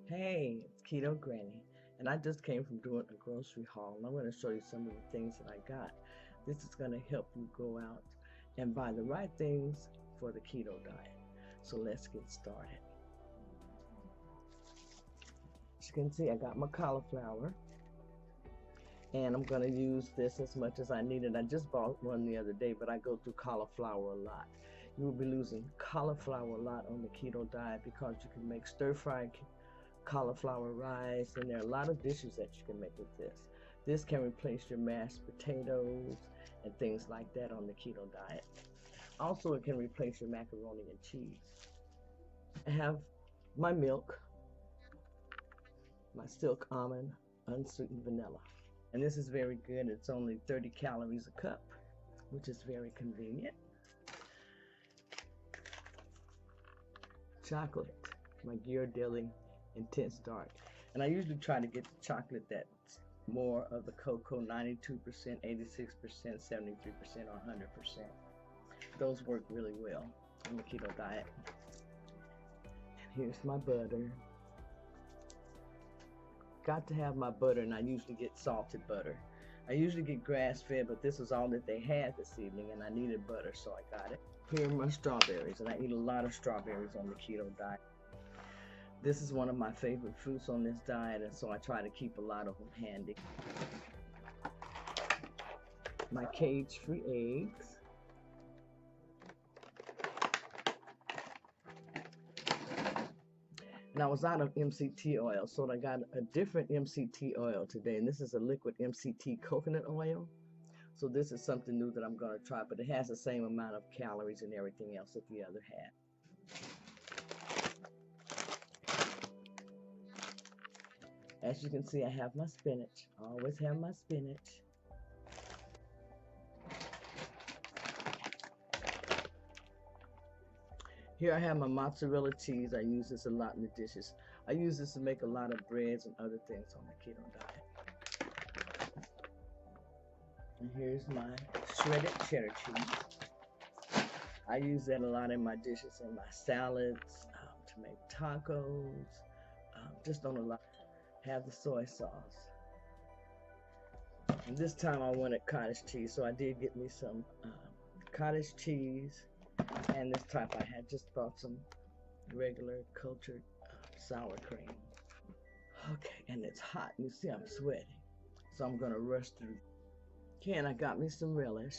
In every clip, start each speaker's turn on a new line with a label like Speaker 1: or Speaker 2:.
Speaker 1: Hey, it's Keto Granny, and I just came from doing a grocery haul, and I'm going to show you some of the things that I got. This is going to help you go out and buy the right things for the keto diet. So let's get started. As you can see, I got my cauliflower, and I'm going to use this as much as I need it. I just bought one the other day, but I go through cauliflower a lot. You will be losing cauliflower a lot on the keto diet because you can make stir-fried cauliflower rice, and there are a lot of dishes that you can make with this. This can replace your mashed potatoes and things like that on the keto diet. Also, it can replace your macaroni and cheese. I have my milk, my silk almond, unsweetened vanilla. And this is very good. It's only 30 calories a cup, which is very convenient. Chocolate, my Ghirardelli Intense Dark. And I usually try to get the chocolate that's more of the cocoa, 92%, 86%, 73%, or 100%. Those work really well on the keto diet. Here's my butter. Got to have my butter, and I usually get salted butter. I usually get grass-fed, but this was all that they had this evening, and I needed butter, so I got it. Here are my strawberries, and I eat a lot of strawberries on the keto diet. This is one of my favorite fruits on this diet, and so I try to keep a lot of them handy. My cage-free eggs. And I was out of MCT oil, so I got a different MCT oil today, and this is a liquid MCT coconut oil. So this is something new that I'm going to try, but it has the same amount of calories and everything else that the other had. As you can see, I have my spinach. I always have my spinach. Here I have my mozzarella cheese. I use this a lot in the dishes. I use this to make a lot of breads and other things on the keto diet. And here's my shredded cheddar cheese. I use that a lot in my dishes and my salads, to make tacos, just on a lot. Have the soy sauce. And this time I wanted cottage cheese, so I did get me some cottage cheese. And this type I had just bought some regular cultured sour cream. Okay, and it's hot. You see I'm sweating, so I'm gonna rush through. Okay, and I got me some relish.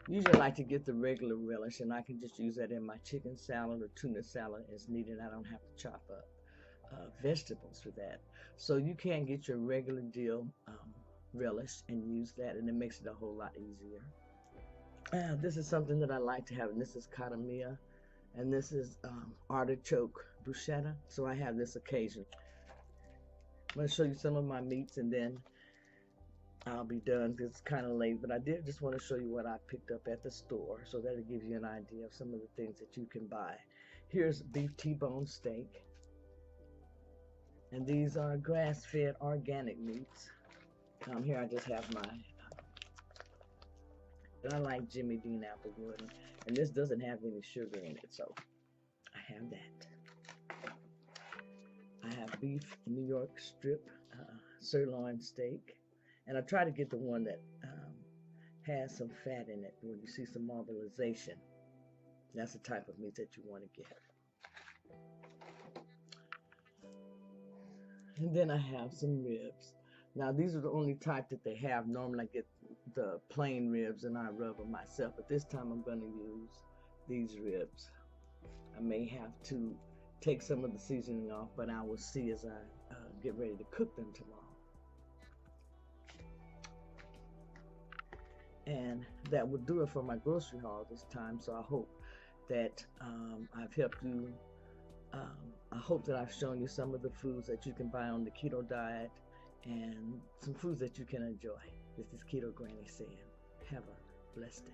Speaker 1: Usually I like to get the regular relish, and I can just use that in my chicken salad or tuna salad as needed. I don't have to chop up vegetables for that. So you can get your regular deal relish and use that, and it makes it a whole lot easier. This is something that I like to have, and this is katamia, and this is artichoke bruschetta. So I have this occasionally. I'm going to show you some of my meats, and then I'll be done because it's kind of late. But I did just want to show you what I picked up at the store, so that'll give you an idea of some of the things that you can buy. Here's beef T-bone steak, and these are grass-fed organic meats. Here I just have my. And I like Jimmy Dean Applewood, and this doesn't have any sugar in it, so I have that. I have beef New York strip sirloin steak, and I try to get the one that has some fat in it where you see some marbleization. That's the type of meat that you want to get. And then I have some ribs. Now these are the only type that they have. Normally I get the plain ribs and I rub them myself, but this time I'm going to use these ribs. I may have to take some of the seasoning off, but I will see as I get ready to cook them tomorrow. And that will do it for my grocery haul this time, so I hope that I've helped you. I hope that I've shown you some of the foods that you can buy on the keto diet and some foods that you can enjoy. This is Keto Granny saying, have a blessed day.